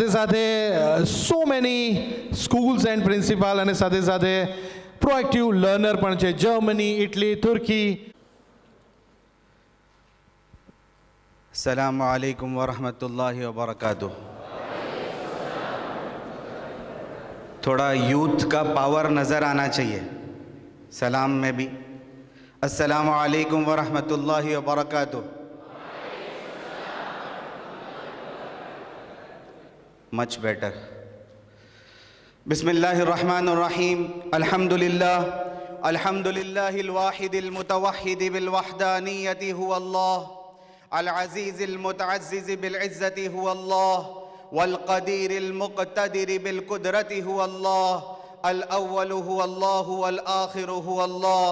સાથે so many schools and principal અને સાથે સાથે પ્રોએક્ટિવ લર્નર પણ છે જર્મની, ઇટલી, તુર્કી. अस्सलामु अलैकुम वरहमतुल्लाहि वबरकातुह. थोड़ा यूथ का पावर नज़र आना चाहिए सलाम में भी. अस्सलामु अलैकुम वरहमतुल्लाहि वबरकातुह. Much better. बिस्मिल्लाहिर्रहमानिर्रहीम. अल्हम्दुलिल्लाह अल्हम्दुलिल्लाहिल वाहिदिल मुतवहिदि बिल वहदानियति हुवल्लाह अल-अज़ीज़ अल-मुतअज़्ज़िज़ बिल-इज़्ज़ति हुवल्लाह वल-क़दीर अल-मुक़तदिर बिल-क़ुदरति हुवल्लाह अल-अव्वल हुवल्लाहु वल-आख़िर हुवल्लाह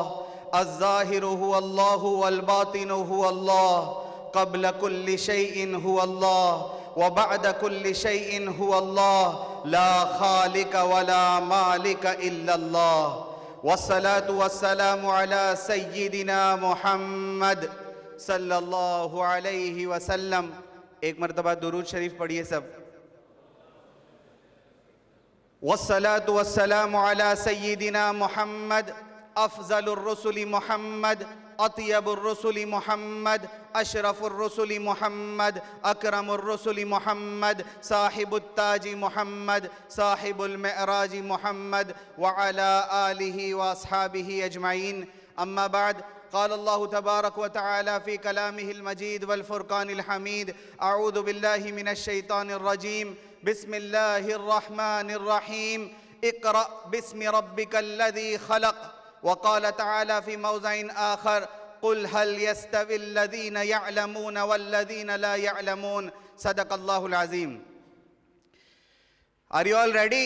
अज़-ज़ाहिर हुवल्लाहु वल-बातिन हुवल्लाह क़ब्ल कुल्लि शैइन हुवल्लाह व बअद कुल्लि शैइन हुवल्लाह ला ख़ालिक़ वला मालिक इल्लल्लाह वस्सलातु वस्सलामु अला सय्यिदिना मुहम्मद सल्लल्लाहु अलैहि वसल्लम. एक मरतबा दुरूद शरीफ पढ़िए सब. वस्सलातु वस्सलामु अला सय्यिदिना मुहम्मद अफ़ज़लुर रुसुलि मुहम्मद अत्यबुर रुसुलि मुहम्मद अशरफुर रुसुलि मुहम्मद अकरमुर रुसुलि मुहम्मद साहिबुत ताजी मुहम्मद साहिबुल मिअराजी मुहम्मद व अला आलिहि व अस्हाबिहि अजमाइन. अम्मा बाद. क़ाल अल्लाहु तबारक व तआला फ़ी कलामिहिल मजीद वल फ़ुरक़ानिल हमीद. अऊज़ु बिल्लाहि मिनश शैतानिर रजीम. बिस्मिल्लाहिर रहमानिर रहीम. इक़रा बिस्मि रब्बिकल्लज़ी ख़लक़. व क़ाल तआला फ़ी मौज़िइन आख़र क़ुल हल यस्तविल्लज़ीना यअलमून वल्लज़ीना ला यअलमून. सदक़ल्लाहुल अज़ीम. Are you all ready?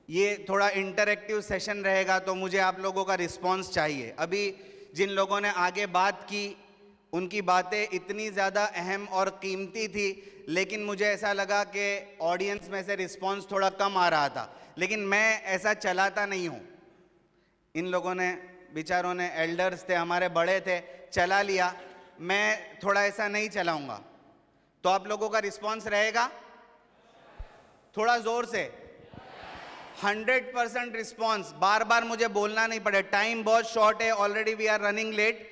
ये थोड़ा इंटरैक्टिव सेशन रहेगा तो मुझे आप लोगों का रिस्पांस चाहिए. अभी जिन लोगों ने आगे बात की उनकी बातें इतनी ज़्यादा अहम और कीमती थी, लेकिन मुझे ऐसा लगा कि ऑडियंस में से रिस्पांस थोड़ा कम आ रहा था. लेकिन मैं ऐसा चलाता नहीं हूँ. इन लोगों ने बेचारों ने, एल्डर्स थे हमारे, बड़े थे, चला लिया. मैं थोड़ा ऐसा नहीं चलाऊँगा. तो आप लोगों का रिस्पांस रहेगा? थोड़ा ज़ोर से. 100% रिस्पॉन्स. बार बार मुझे बोलना नहीं पड़े. टाइम बहुत शॉर्ट है, already we are running late.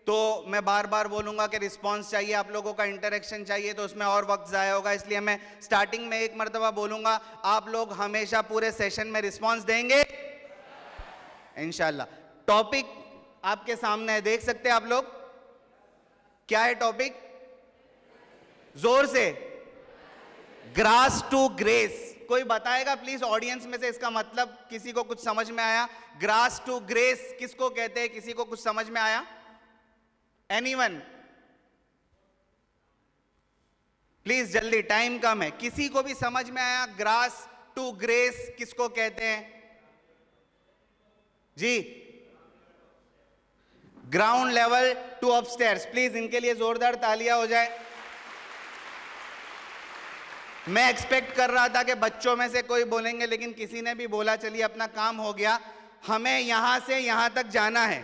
तो मैं बार बार बोलूँगा कि रिस्पॉन्स चाहिए, आप लोगों का इंटरेक्शन चाहिए, तो उसमें और वक्त ज़ाया होगा. इसलिए मैं स्टार्टिंग में एक मरतबा बोलूँगा. आप लोग हमेशा पूरे सेशन में रिस्पॉन्स देंगे इंशाल्लाह. टॉपिक आपके सामने है, देख सकते हैं आप लोग. क्या है टॉपिक? जोर से. Grass to grace. कोई बताएगा प्लीज ऑडियंस में से इसका मतलब? किसी को कुछ समझ में आया? ग्रास टू ग्रेस किसको कहते हैं? किसी को कुछ समझ में आया? एनीवन? प्लीज जल्दी, टाइम कम है. किसी को भी समझ में आया ग्रास टू ग्रेस किसको कहते हैं? जी. Ground level to upstairs. Please इनके लिए जोरदार तालियां हो जाए. मैं एक्सपेक्ट कर रहा था कि बच्चों में से कोई बोलेंगे, लेकिन किसी ने भी बोला. चलिए, अपना काम हो गया. हमें यहां से यहां तक जाना है.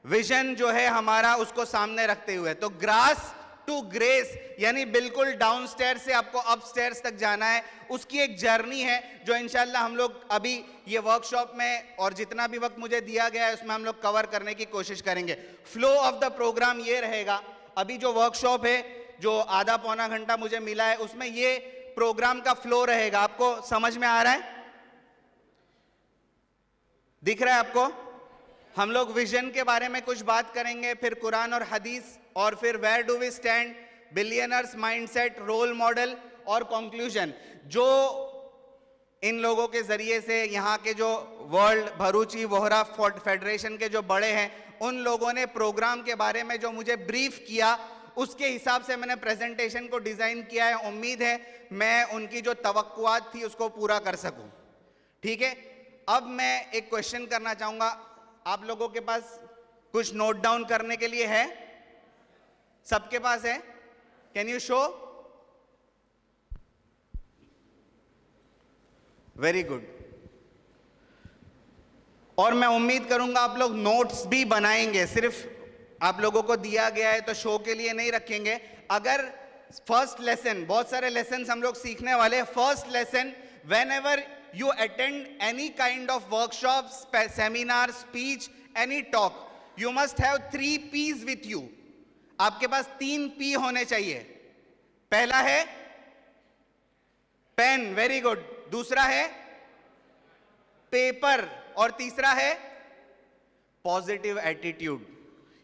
विजन जो है हमारा उसको सामने रखते हुए. तो ग्रास टू ग्रेस यानी बिल्कुल डाउनस्टेयर्स से आपको अपस्टेयर्स तक जाना है. उसकी एक जर्नी है जो इंशाल्लाह हम लोग अभी ये वर्कशॉप में और जितना भी वक्त मुझे दिया गया है उसमें हम लोग कवर करने की कोशिश करेंगे. फ्लो ऑफ द प्रोग्राम ये रहेगा. अभी जो वर्कशॉप है, जो आधा पौना घंटा मुझे मिला है, उसमें ये प्रोग्राम का फ्लो रहेगा. आपको समझ में आ रहा है? दिख रहा है आपको? हम लोग विजन के बारे में कुछ बात करेंगे, फिर कुरान और हदीस, और फिर where do we stand, billionaires mindset, role model और कंक्लूजन. जो इन लोगों के जरिए से यहाँ के जो वर्ल्ड भरूची वोहरा फेडरेशन के जो बड़े हैं, उन लोगों ने प्रोग्राम के बारे में जो मुझे ब्रीफ किया, उसके हिसाब से मैंने प्रेजेंटेशन को डिज़ाइन किया है. उम्मीद है मैं उनकी जो तवक्कुआत थी उसको पूरा कर सकूं. ठीक है. अब मैं एक क्वेश्चन करना चाहूँगा. आप लोगों के पास कुछ नोट डाउन करने के लिए है? सबके पास है? Can you show? Very good. और मैं उम्मीद करूंगा आप लोग नोट्स भी बनाएंगे. सिर्फ आप लोगों को दिया गया है तो शो के लिए नहीं रखेंगे. अगर फर्स्ट लेसन, बहुत सारे लेसन हम लोग सीखने वाले। First lesson, when ever you attend any kind of workshop, seminar, speech, any talk, you must have 3 P's with you. आपके पास 3 P होने चाहिए। पहला है पेन, वेरी गुड। दूसरा है पेपर, और तीसरा है पॉजिटिव एटीट्यूड।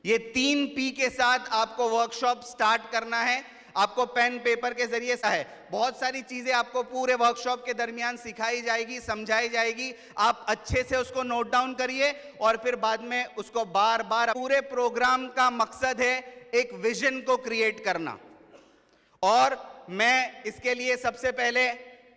ये 3 P के साथ आपको वर्कशॉप स्टार्ट करना है। आपको पेन पेपर के जरिए है, बहुत सारी चीजें आपको पूरे वर्कशॉप के दरमियान सिखाई जाएगी, समझाई जाएगी। आप अच्छे से उसको नोट डाउन करिए और फिर बाद में उसको बार बार। पूरे प्रोग्राम का मकसद है एक विजन को क्रिएट करना। और मैं इसके लिए सबसे पहले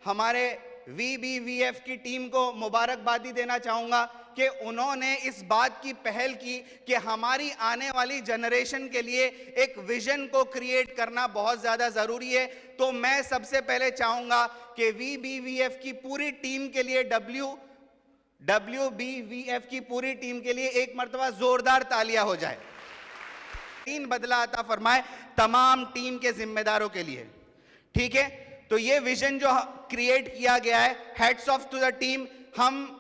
हमारे VBVF की टीम को मुबारकबादी देना चाहूंगा कि उन्होंने इस बात की पहल की कि हमारी आने वाली जनरेशन के लिए एक विजन को क्रिएट करना बहुत ज़्यादा ज़रूरी है। तो मैं सबसे पहले चाहूंगा कि VBVF की पूरी टीम के लिए, WBVF की पूरी टीम के लिए एक मर्तबा जोरदार तालियां हो जाए। 3 बदला अता फरमाए तमाम टीम के जिम्मेदारों के लिए, ठीक है। तो ये विजन जो क्रिएट किया गया है, heads off to the team. हम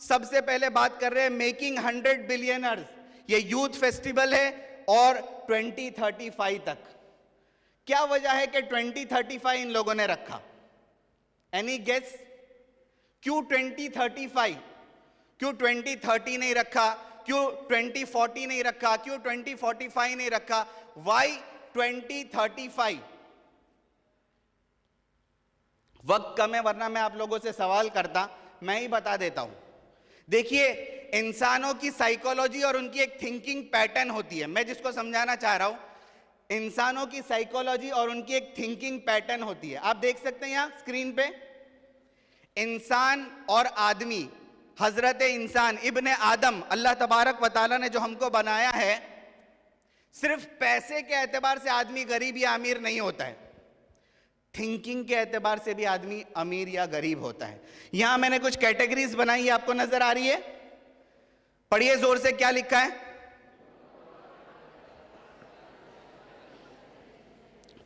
सबसे पहले बात कर रहे हैं मेकिंग 100 बिलियनर्स। ये यूथ फेस्टिवल है और 2035 तक। क्या वजह है कि 2035 इन लोगों ने रखा? Any guess? क्यों 2035? क्यों 2030 नहीं रखा? क्यों 2040 नहीं रखा? क्यों 2045 नहीं रखा? वाई 2035? वक्त कम है, वरना मैं आप लोगों से सवाल करता, मैं ही बता देता हूं। देखिए, इंसानों की साइकोलॉजी और उनकी एक थिंकिंग पैटर्न होती है। मैं जिसको समझाना चाह रहा हूं, इंसानों की साइकोलॉजी और उनकी एक थिंकिंग पैटर्न होती है। आप देख सकते हैं यहां स्क्रीन पे, इंसान और आदमी, हजरत इंसान इब्ने आदम, अल्लाह तबारक व तआला ने जो हमको बनाया है, सिर्फ पैसे के एतबार से आदमी गरीब या अमीर नहीं होता है, थिंकिंग के एतबार से भी आदमी अमीर या गरीब होता है। यहां मैंने कुछ कैटेगरीज बनाई है, आपको नजर आ रही है? पढ़िए जोर से, क्या लिखा है?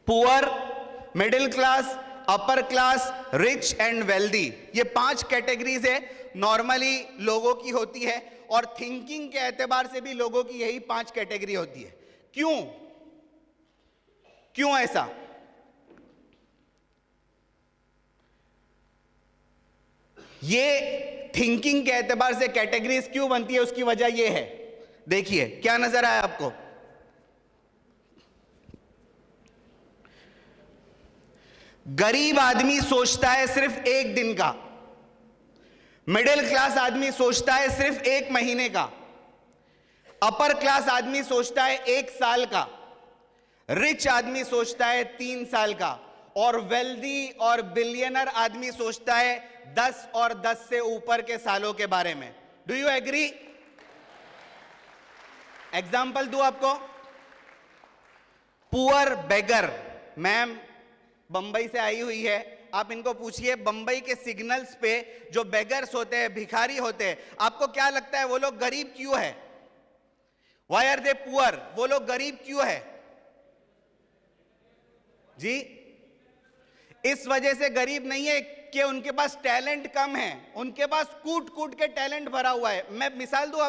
Poor, middle class, upper class, rich and wealthy. ये 5 कैटेगरीज है, नॉर्मली लोगों की होती है, और थिंकिंग के एतबार से भी लोगों की यही 5 कैटेगरी होती है। क्यों ऐसा? ये थिंकिंग के एतबार से कैटेगरीज क्यों बनती है, उसकी वजह यह है। देखिए, क्या नजर आया आपको? गरीब आदमी सोचता है सिर्फ 1 दिन का, मिडिल क्लास आदमी सोचता है सिर्फ 1 महीने का, अपर क्लास आदमी सोचता है 1 साल का, रिच आदमी सोचता है 3 साल का, और वेल्दी और बिलियनर आदमी सोचता है 10 और 10 से ऊपर के सालों के बारे में। Do you agree? एग्जाम्पल दूं आपको? पुअर बेगर, मैम बंबई से आई हुई है, आप इनको पूछिए बंबई के सिग्नल्स पे जो बेगर्स होते हैं, भिखारी होते हैं, आपको क्या लगता है वो लोग गरीब क्यों है? Why are they poor? वो लोग गरीब क्यों है जी? इस वजह से गरीब नहीं है कि उनके पास टैलेंट कम है, उनके पास कूट कूट के टैलेंट भरा हुआ है। मैं मिसाल दूं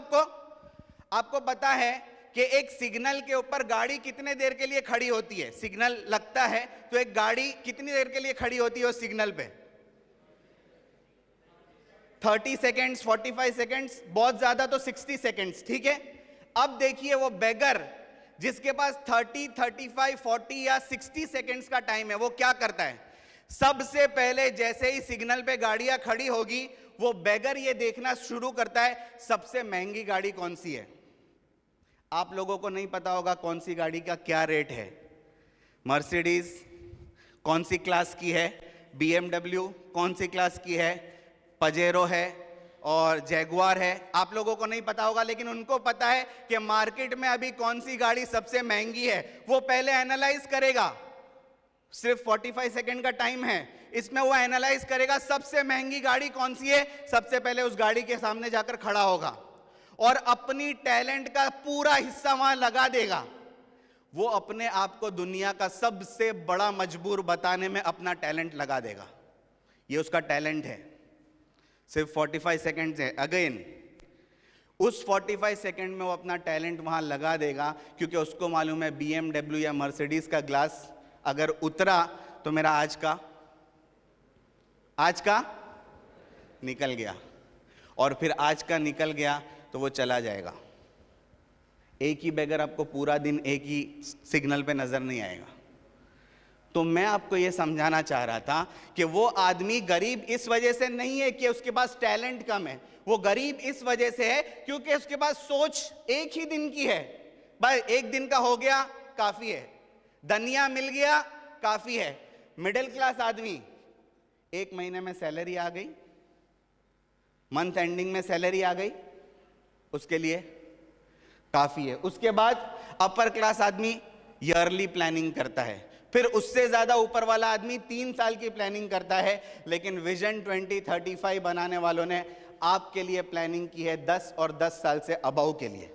आपको पता है कि एक सिग्नल के ऊपर गाड़ी कितने देर के लिए खड़ी होती है? सिग्नल लगता है तो एक गाड़ी कितनी देर के लिए खड़ी होती है उस सिग्नल पे? 30 सेकेंड्स, 45 सेकेंड्स, बहुत ज्यादा तो 60 सेकेंड्स, ठीक है। अब देखिए वो बेगर जिसके पास 30, 35, 40 या 60 सेकेंड्स का टाइम है, वो क्या करता है? सबसे पहले जैसे ही सिग्नल पे गाड़ियां खड़ी होगी, वो बेगर ये देखना शुरू करता है सबसे महंगी गाड़ी कौन सी है। आप लोगों को नहीं पता होगा कौन सी गाड़ी का क्या रेट है। मर्सिडीज कौन सी क्लास की है, BMW कौन सी क्लास की है, पजेरो है और जैगुआर है। आप लोगों को नहीं पता होगा, लेकिन उनको पता है कि मार्केट में अभी कौन सी गाड़ी सबसे महंगी है। वो पहले एनालाइज करेगा, सिर्फ 45 सेकंड का टाइम है, इसमें वो एनालाइज करेगा सबसे महंगी गाड़ी कौन सी है, सबसे पहले उस गाड़ी के सामने जाकर खड़ा होगा और अपनी टैलेंट का पूरा हिस्सा वहां लगा देगा। वो अपने आप को दुनिया का सबसे बड़ा मजबूर बताने में अपना टैलेंट लगा देगा। ये उसका टैलेंट है। सिर्फ 45 सेकंड है। अगेन उस 45 सेकंड में वो अपना टैलेंट वहां लगा देगा, क्योंकि उसको मालूम है BMW या मर्सिडीज का ग्लास अगर उतरा तो मेरा आज का निकल गया, और फिर आज का निकल गया तो वो चला जाएगा। एक ही बेगर आपको पूरा दिन एक ही सिग्नल पे नजर नहीं आएगा। तो मैं आपको ये समझाना चाह रहा था कि वो आदमी गरीब इस वजह से नहीं है कि उसके पास टैलेंट कम है, वो गरीब इस वजह से है क्योंकि उसके पास सोच एक ही दिन की है। बस एक दिन का हो गया काफी है, धनिया मिल गया काफी है। मिडिल क्लास आदमी, एक महीने में सैलरी आ गई, मंथ एंडिंग में सैलरी आ गई, उसके लिए काफी है। उसके बाद अपर क्लास आदमी ईयरली प्लानिंग करता है, फिर उससे ज्यादा ऊपर वाला आदमी 3 साल की प्लानिंग करता है। लेकिन विजन 2035 बनाने वालों ने आपके लिए प्लानिंग की है 10 और 10 साल से अबव के लिए।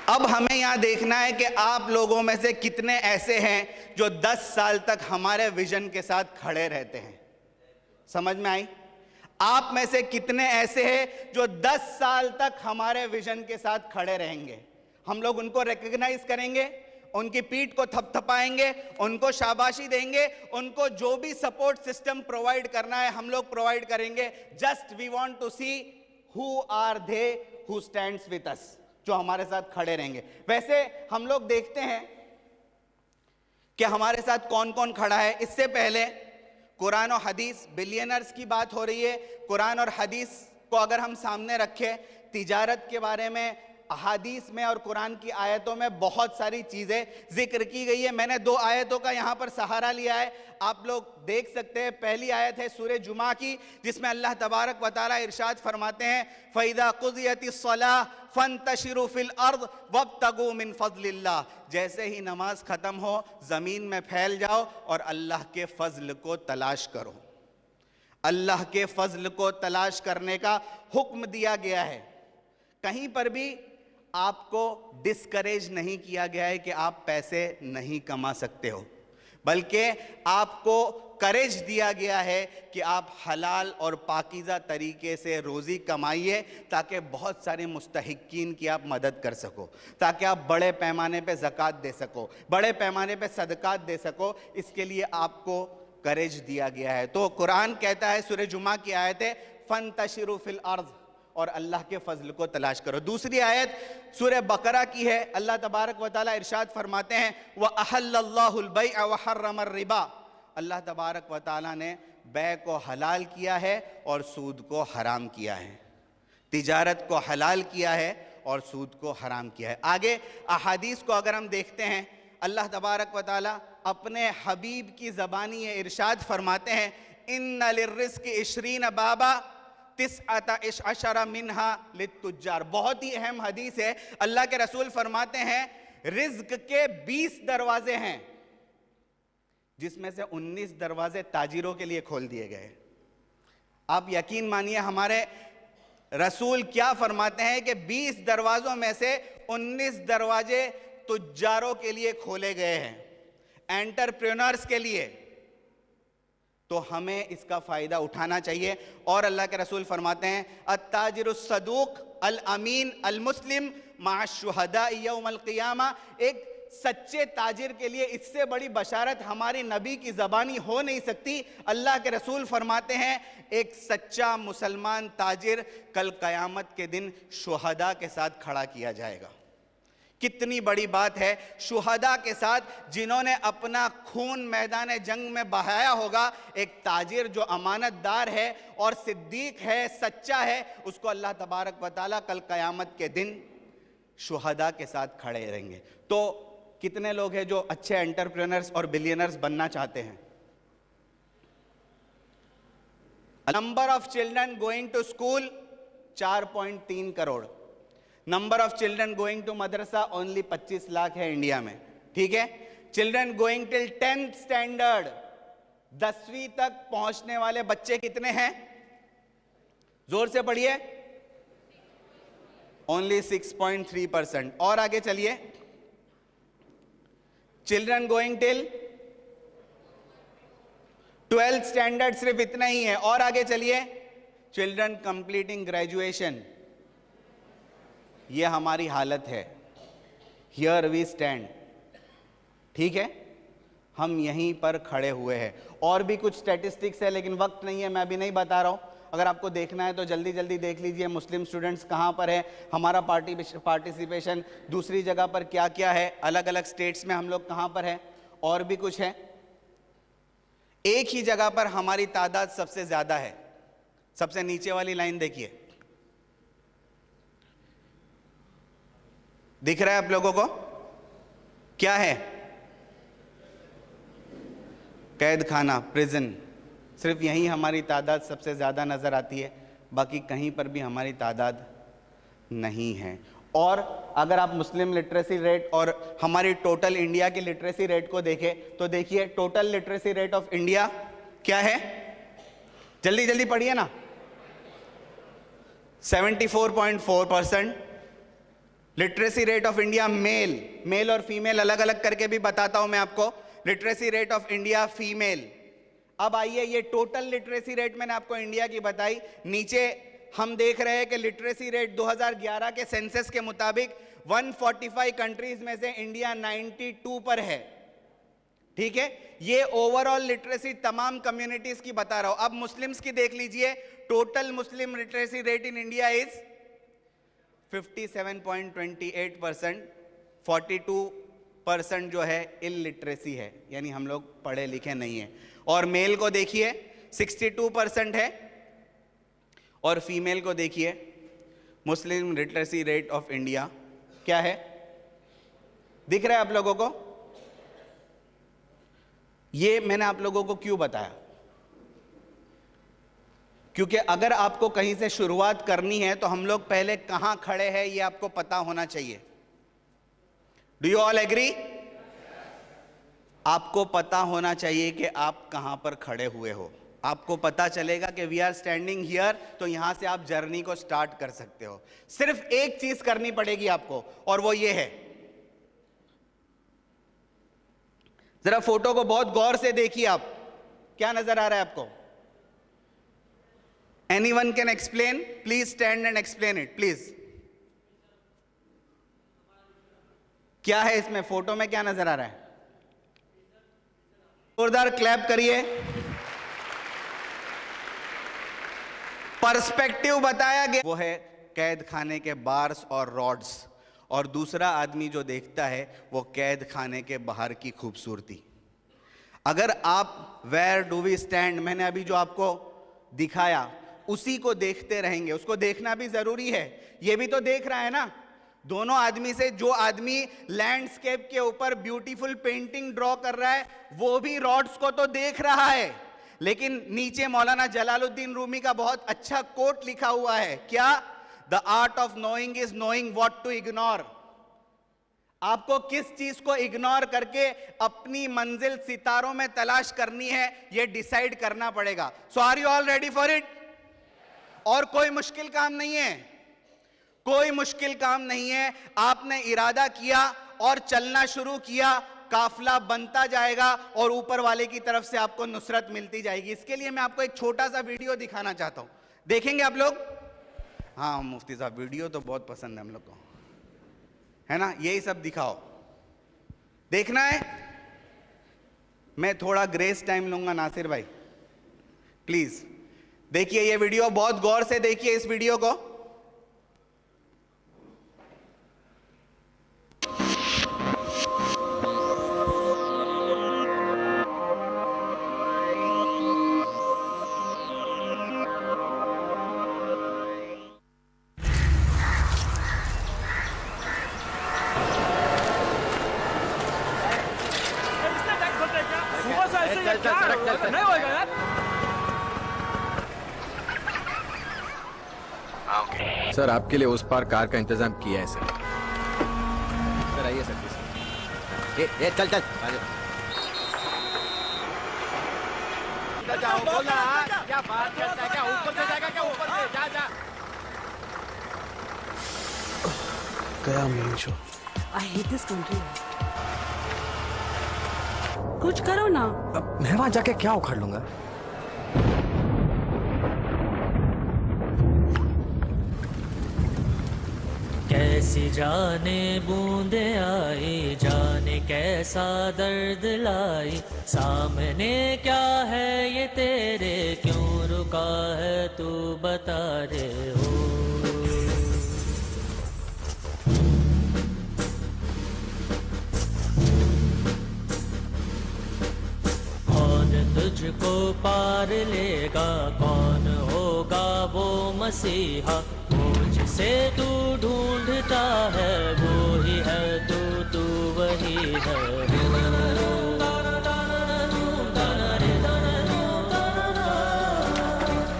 अब हमें यहां देखना है कि आप लोगों में से कितने ऐसे हैं जो 10 साल तक हमारे विजन के साथ खड़े रहते हैं। समझ में आई? आप में से कितने ऐसे हैं जो 10 साल तक हमारे विजन के साथ खड़े रहेंगे? हम लोग उनको रिकॉग्नाइज करेंगे, उनकी पीठ को थपथपाएंगे, उनको शाबाशी देंगे, उनको जो भी सपोर्ट सिस्टम प्रोवाइड करना है हम लोग प्रोवाइड करेंगे। Just we want to see who are they who stands with us, जो हमारे साथ खड़े रहेंगे। वैसे हम लोग देखते हैं कि हमारे साथ कौन कौन खड़ा है। इससे पहले कुरान और हदीस, बिलियनर्स की बात हो रही है। कुरान और हदीस को अगर हम सामने रखें, तिजारत के बारे में अहादीस में और कुरान की आयतों में बहुत सारी चीजें जिक्र की गई है। मैंने 2 आयतों का यहां पर सहारा लिया है, आप लोग देख सकते हैं। पहली आयत है सूरह जुमा की, जिसमें अल्लाह तबारक व तआला इरशाद फरमाते हैं, फ़इज़ा क़ुज़ियतिस्सलाह फ़ंतशिरू फ़िल अर्ज़ वब्तगू मिन फ़ज़लिल्लाह। जैसे ही नमाज खत्म हो जमीन में फैल जाओ और अल्लाह के फजल को तलाश करो। अल्लाह के फजल को तलाश करने का हुक्म दिया गया है। कहीं पर भी आपको डिस्करेज नहीं किया गया है कि आप पैसे नहीं कमा सकते हो, बल्कि आपको करेज दिया गया है कि आप हलाल और पाकीज़ा तरीके से रोज़ी कमाइए, ताकि बहुत सारे मुस्तहिकीन की आप मदद कर सको, ताकि आप बड़े पैमाने पे ज़कात दे सको, बड़े पैमाने पे सदकात दे सको। इसके लिए आपको करेज दिया गया है। तो कुरान कहता है, सूरह जुमा की आयत है, फ़ंतशिरू फ़िल अर्ज़, और अल्लाह के फजल को तलाश करो। दूसरी आयत सूरह बकरा की है, अल्लाह तबारक व तआला इरशाद फरमाते हैं, व अहल्लल्लाहुल बैअ व हर्रमर रिबा। अल्लाह तबारक व तआला ने बै को हलाल किया है और सूद को हराम किया है, तिजारत को हलाल किया है और सूद को हराम किया है। आगे अहादीस को अगर हम देखते हैं, अल्लाह तबारक व तआला अपने हबीब की ज़बानी इरशाद फरमाते हैं, इन्ना लिर्रिज़्क़ि इश्रीन बाबा तिस्अता अशरा मिन्हा लित्तुज्जार। बहुत ही अहम हदीस है। अल्लाह के रसूल फरमाते हैं रिज्क के 20 दरवाजे हैं, जिसमें से 19 दरवाजे ताजिरों के लिए खोल दिए गए। आप यकीन मानिए हमारे रसूल क्या फरमाते हैं कि 20 दरवाजों में से 19 दरवाजे तुज्जारों के लिए खोले गए हैं, एंटरप्रेन्योर्स के लिए। तो हमें इसका फायदा उठाना चाहिए। और अल्लाह के रसूल फरमाते हैं, अत्ताजिरुस सदूक अल अमीन अल मुस्लिम मा शुहदा यौमल क़ियामा। एक सच्चे ताजिर के लिए इससे बड़ी बशारत हमारी नबी की ज़बानी हो नहीं सकती। अल्लाह के रसूल फरमाते हैं, एक सच्चा मुसलमान ताजिर कल क़यामत के दिन शुहदा के साथ खड़ा किया जाएगा। कितनी बड़ी बात है, शुहदा के साथ जिन्होंने अपना खून मैदान जंग में बहाया होगा। एक ताजिर जो अमानतदार है और सिद्दीक है, सच्चा है, उसको अल्लाह तबारक व तआला कल क़यामत के दिन शुहदा के साथ खड़े रहेंगे। तो कितने लोग हैं जो अच्छे एंटरप्रेन्योर्स और बिलियनर्स बनना चाहते हैं? Number of children going to school 4.3 crore. Number of children going to madrasa only 25 lakh है इंडिया में। ठीक है, children going till 10th standard, 10वीं तक पहुंचने वाले बच्चे कितने हैं? जोर से पढ़िए। ओनली 6.3%। और आगे चलिए, children going till 12th standard, सिर्फ इतना ही है। और आगे चलिए, चिल्ड्रन कंप्लीटिंग ग्रेजुएशन, ये हमारी हालत है। हियर वी स्टैंड, ठीक है, हम यहीं पर खड़े हुए हैं। और भी कुछ स्टैटिस्टिक्स है लेकिन वक्त नहीं है, मैं अभी नहीं बता रहा हूं। अगर आपको देखना है तो जल्दी जल्दी देख लीजिए, मुस्लिम स्टूडेंट्स कहां पर है, हमारा पार्टिसिपेशन दूसरी जगह पर क्या क्या है, अलग अलग स्टेट्स में हम लोग कहां पर है, और भी कुछ है। एक ही जगह पर हमारी तादाद सबसे ज्यादा है। सबसे नीचे वाली लाइन देखिए, दिख रहा है आप लोगों को, क्या है? कैद खाना, प्रिजन। सिर्फ यहीं हमारी तादाद सबसे ज़्यादा नज़र आती है, बाकी कहीं पर भी हमारी तादाद नहीं है। और अगर आप मुस्लिम लिटरेसी रेट और हमारी टोटल इंडिया की लिटरेसी रेट को देखें तो देखिए, total literacy rate of India क्या है? जल्दी जल्दी पढ़िए ना। 74.4%। Literacy rate of India male और फीमेल अलग अलग करके भी बताता हूं मैं आपको। Literacy rate of India female. अब आइए, ये टोटल लिटरेसी रेट मैंने आपको इंडिया की बताई। नीचे हम देख रहे हैं कि लिटरेसी रेट 2011 के सेंसस के मुताबिक 145 कंट्रीज में से इंडिया 92 पर है, ठीक है। ये ओवरऑल लिटरेसी तमाम कम्युनिटीज की बता रहा हूं। अब मुस्लिम्स की देख लीजिए, total Muslim literacy rate in India is 57.28%। 42% जो है इलिटरेसी है, यानी हम लोग पढ़े लिखे नहीं हैं। और मेल को देखिए 62% है, और फीमेल को देखिए, मुस्लिम लिटरेसी रेट ऑफ इंडिया क्या है? दिख रहा है आप लोगों को? ये मैंने आप लोगों को क्यों बताया? क्योंकि अगर आपको कहीं से शुरुआत करनी है तो हम लोग पहले कहां खड़े हैं ये आपको पता होना चाहिए। Do you all agree? आपको पता होना चाहिए कि आप कहां पर खड़े हुए हो। आपको पता चलेगा कि वी आर स्टैंडिंग हियर, तो यहां से आप जर्नी को स्टार्ट कर सकते हो। सिर्फ एक चीज करनी पड़ेगी आपको, और वो ये है, जरा फोटो को बहुत गौर से देखिए। आप क्या नजर आ रहा है आपको? Anyone can explain? Please stand and explain it please. क्या है इसमें? फोटो में क्या नजर आ रहा है? जोरदार क्लैप करिए। पर्सपेक्टिव बताया गया, वो है कैद खाने के बार्स और रॉड्स, और दूसरा आदमी जो देखता है वो कैद खाने के बाहर की खूबसूरती। अगर आप वेयर डू वी स्टैंड, मैंने अभी जो आपको दिखाया, उसी को देखते रहेंगे। उसको देखना भी जरूरी है, ये भी तो देख रहा है ना। दोनों आदमी से, जो आदमी लैंडस्केप के ऊपर ब्यूटीफुल पेंटिंग ड्रॉ कर रहा है वो भी रॉड्स को तो देख रहा है, लेकिन नीचे मौलाना जलालुद्दीन रूमी का बहुत अच्छा कोट लिखा हुआ है। क्या? The art of knowing is knowing what to ignore. आपको किस चीज को इग्नोर करके अपनी मंजिल सितारों में तलाश करनी है, यह डिसाइड करना पड़ेगा। So are you all ready for it? और कोई मुश्किल काम नहीं है, कोई मुश्किल काम नहीं है। आपने इरादा किया और चलना शुरू किया, काफिला बनता जाएगा और ऊपर वाले की तरफ से आपको नुसरत मिलती जाएगी। इसके लिए मैं आपको एक छोटा सा वीडियो दिखाना चाहता हूं, देखेंगे आप लोग? हाँ मुफ्ती साहब, वीडियो तो बहुत पसंद है हम लोग को, है ना? यही सब दिखाओ, देखना है। मैं थोड़ा ग्रेस टाइम लूंगा, नासिर भाई प्लीज देखिए ये वीडियो, बहुत गौर से देखिए इस वीडियो को। नहीं होगा यार। सर आपके लिए उस पार कार का इंतजाम किया है सर। सर आइए सर प्लीज। ए चल चल जाओ, बोला क्या बात करता है? क्या ऊपर से जाएगा? क्या ऊपर से? जा जा। गया main show. I hate this country. कुछ करो ना। अब मैं वहां जाके क्या उखाड़ लूंगा? कैसी जाने बूंदे आई, जाने कैसा दर्द लाई, सामने क्या है ये तेरे, क्यों रुका है तू बता रे हो। कौन तुझको पार लेगा, कौन होगा वो मसीहा, से तू ढूंढता है वो ही है तू वही है।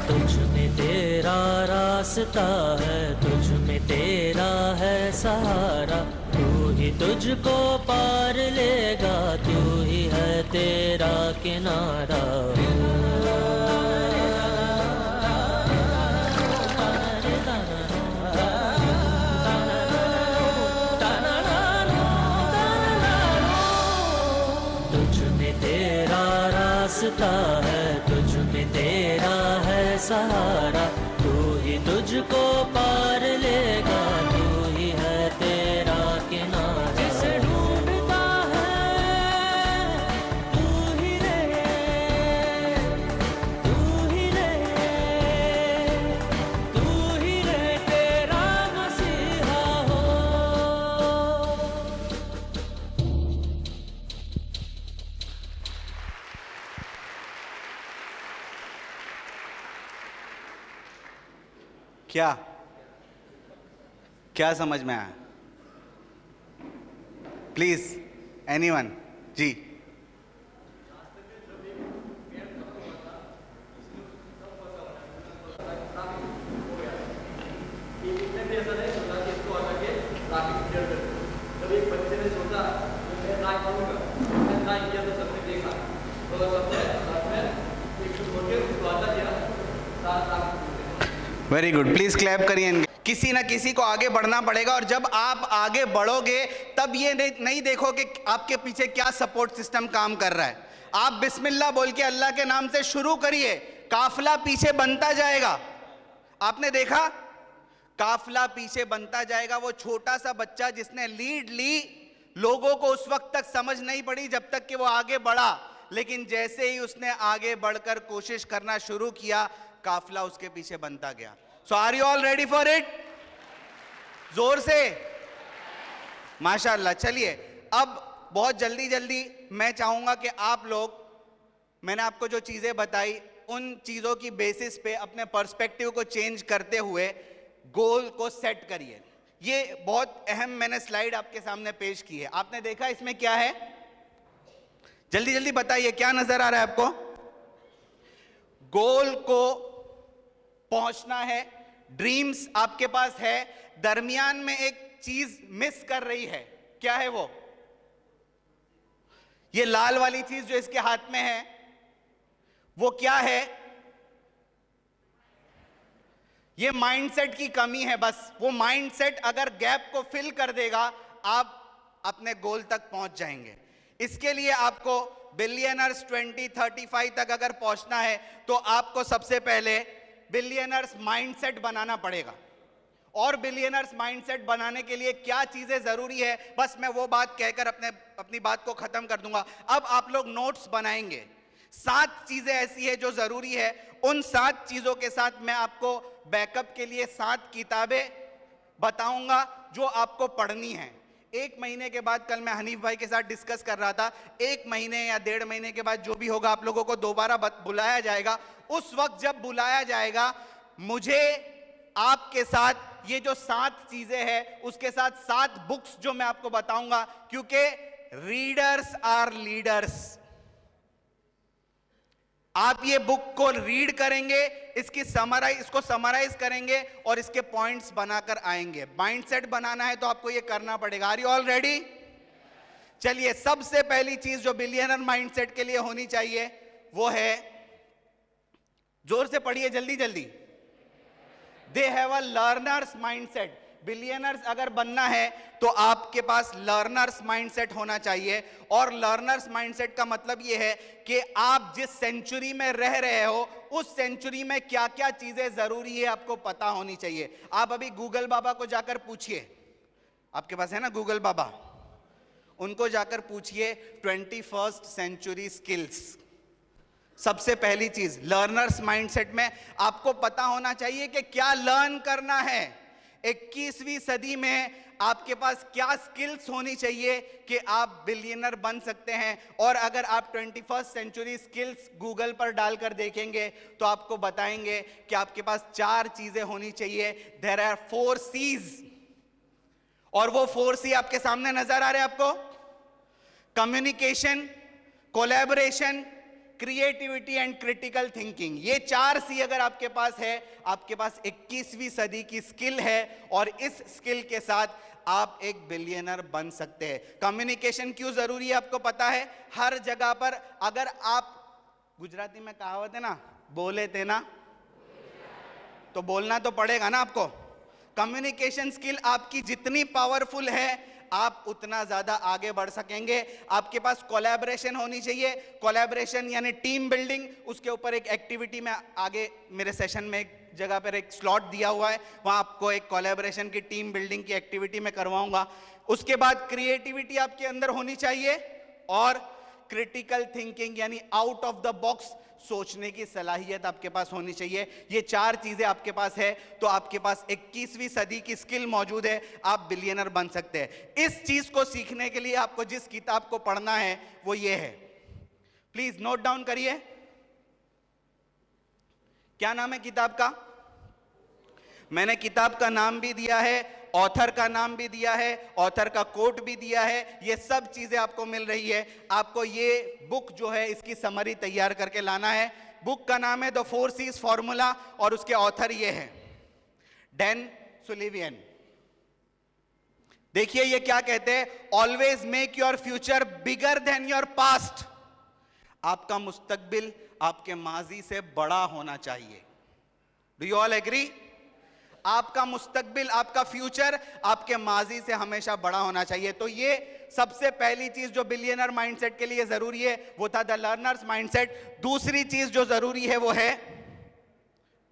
तुझ में तेरा रास्ता है, तुझ में तेरा है सहारा, तू ही तुझको पार लेगा, तू ही है तेरा किनारा। रास्ता है, तुझ में तेरा है सहारा, तू ही तुझको पार लेगा, तू ही है तेरा किनारा। जिसे ढूंढता है तू ही रे, तू ही रे, तू ही रे तेरा मसीहा हो। क्या क्या समझ में आया? प्लीज एनीवन जी। वेरी गुड, प्लीज क्लैप करिए। किसी ना किसी को आगे बढ़ना पड़ेगा, और जब आप आगे बढ़ोगे तब ये नहीं देखो कि आपके पीछे क्या सपोर्ट सिस्टम काम कर रहा है। आप बिस्मिल्लाह बोल के अल्लाह के नाम से शुरू करिए, काफिला पीछे बनता जाएगा। आपने देखा काफिला पीछे बनता जाएगा। वो छोटा सा बच्चा जिसने लीड ली, लोगों को उस वक्त तक समझ नहीं पड़ी जब तक कि वो आगे बढ़ा, लेकिन जैसे ही उसने आगे बढ़कर कोशिश करना शुरू किया, काफिला उसके पीछे बनता गया। So are you all ready for it? जोर से माशाअल्लाह। चलिए अब बहुत जल्दी जल्दी मैं चाहूंगा कि आप लोग, मैंने आपको जो चीजें बताई उन चीजों की बेसिस पे अपने पर्सपेक्टिव को चेंज करते हुए गोल को सेट करिए। ये बहुत अहम मैंने स्लाइड आपके सामने पेश की है। आपने देखा इसमें क्या है? जल्दी जल्दी बताइए, क्या नजर आ रहा है आपको? गोल को पहुंचना है, ड्रीम्स आपके पास है, दरमियान में एक चीज मिस कर रही है। क्या है वो? ये लाल वाली चीज जो इसके हाथ में है वो क्या है? ये माइंडसेट की कमी है। बस वो माइंडसेट अगर गैप को फिल कर देगा, आप अपने गोल तक पहुंच जाएंगे। इसके लिए आपको बिलियनर्स 2035 तक अगर पहुंचना है तो आपको सबसे पहले बिलियनर्स माइंडसेट बनाना पड़ेगा। और बिलियनर्स माइंडसेट बनाने के लिए क्या चीजें जरूरी है, बस मैं वो बात कहकर अपनी बात को खत्म कर दूंगा। अब आप लोग नोट्स बनाएंगे। 7 चीजें ऐसी है जो जरूरी है। उन 7 चीजों के साथ मैं आपको बैकअप के लिए 7 किताबें बताऊंगा जो आपको पढ़नी है। 1 महीने के बाद, कल मैं हनीफ भाई के साथ डिस्कस कर रहा था, 1 महीने या 1.5 महीने के बाद जो भी होगा आप लोगों को दोबारा बुलाया जाएगा। उस वक्त जब बुलाया जाएगा, मुझे आपके साथ ये जो 7 चीजें हैं उसके साथ 7 बुक्स जो मैं आपको बताऊंगा, क्योंकि रीडर्स आर लीडर्स। आप ये बुक को रीड करेंगे, इसको समराइज करेंगे और इसके पॉइंट्स बनाकर आएंगे। माइंडसेट बनाना है तो आपको ये करना पड़ेगा। Are you all ready? चलिए, सबसे पहली चीज जो बिलियनर माइंडसेट के लिए होनी चाहिए वो है, जोर से पढ़िए जल्दी जल्दी, they have a learners mindset. Billionaires अगर बनना है तो आपके पास लर्नर्स माइंडसेट होना चाहिए। और लर्नर्स माइंडसेट का मतलब यह है कि आप जिस सेंचुरी में रह रहे हो उस सेंचुरी में क्या क्या चीजें जरूरी है आपको पता होनी चाहिए। आप अभी गूगल बाबा को जाकर पूछिए, आपके पास है ना गूगल बाबा, उनको जाकर पूछिए 21st सेंचुरी स्किल्स। सबसे पहली चीज लर्नर्स माइंडसेट में आपको पता होना चाहिए कि क्या लर्न करना है। 21वीं सदी में आपके पास क्या स्किल्स होनी चाहिए कि आप बिलियनर बन सकते हैं। और अगर आप 21st सेंचुरी स्किल्स गूगल पर डालकर देखेंगे तो आपको बताएंगे कि आपके पास 4 चीजें होनी चाहिए। देयर आर 4 C's, और वो 4 C आपके सामने नजर आ रहे हैं आपको। Communication, collaboration, creativity and critical thinking. ये 4 C अगर आपके पास है, आपके पास 21वीं सदी की स्किल है और इस स्किल के साथ आप एक बिलियनर बन सकते हैं। कम्युनिकेशन क्यों जरूरी है आपको पता है। हर जगह पर अगर आप, गुजराती में कहावत है ना, बोले थे ना, तो बोलना तो पड़ेगा ना आपको। कम्युनिकेशन स्किल आपकी जितनी पावरफुल है आप उतना ज्यादा आगे बढ़ सकेंगे। आपके पास कोलैबोरेशन होनी चाहिए। कोलैबोरेशन यानी टीम बिल्डिंग, उसके ऊपर एक एक्टिविटी में आगे मेरे सेशन में एक जगह पर एक स्लॉट दिया हुआ है, वहां आपको एक कोलैबोरेशन की टीम बिल्डिंग की एक्टिविटी में करवाऊंगा। उसके बाद क्रिएटिविटी आपके अंदर होनी चाहिए और क्रिटिकल थिंकिंग यानी आउट ऑफ द बॉक्स सोचने की सलाहियत आपके पास होनी चाहिए। ये 4 चीजें आपके पास है तो आपके पास 21वीं सदी की स्किल मौजूद है, आप बिलियनर बन सकते हैं। इस चीज को सीखने के लिए आपको जिस किताब को पढ़ना है वो ये है, प्लीज नोट डाउन करिए। क्या नाम है किताब का? मैंने किताब का नाम भी दिया है, ऑथर का नाम भी दिया है, ऑथर का कोट भी दिया है। ये सब चीजें आपको मिल रही है। आपको ये बुक जो है इसकी समरी तैयार करके लाना है। बुक का नाम है द 4 C's फॉर्मूला और उसके ऑथर ये हैं डैन सुलिवियन। देखिए ये क्या कहते हैं, always make your future bigger than your past. आपका मुस्तकबिल आपके माजी से बड़ा होना चाहिए। Do you all agree? आपका मुस्तकबिल, आपका फ्यूचर आपके माजी से हमेशा बड़ा होना चाहिए। तो ये सबसे पहली चीज जो बिलियनर माइंडसेट के लिए जरूरी है वो था द लर्नर्स माइंडसेट। दूसरी चीज जो जरूरी है वो है,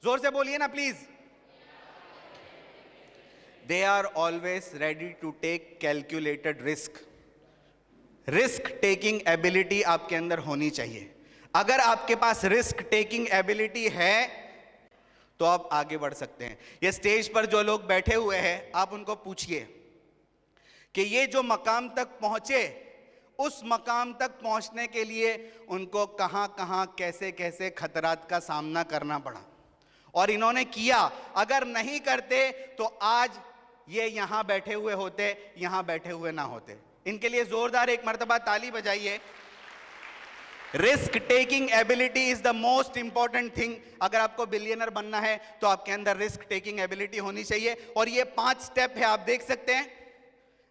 जोर से बोलिए ना please, they are always ready to take calculated risk. Risk taking ability आपके अंदर होनी चाहिए। अगर आपके पास रिस्क टेकिंग एबिलिटी है तो आप आगे बढ़ सकते हैं। ये स्टेज पर जो लोग बैठे हुए हैं आप उनको पूछिए कि ये जो मकाम तक पहुंचे, उस मकाम तक पहुंचने के लिए उनको कहां कहां कैसे कैसे खतरात का सामना करना पड़ा और इन्होंने किया। अगर नहीं करते तो आज ये यहां बैठे हुए होते, यहां बैठे हुए ना होते। इनके लिए जोरदार एक मर्तबा ताली बजाइए। Risk taking ability is the most important thing. अगर आपको बिलियनर बनना है तो आपके अंदर रिस्क टेकिंग एबिलिटी होनी चाहिए। और ये 5 स्टेप है, आप देख सकते हैं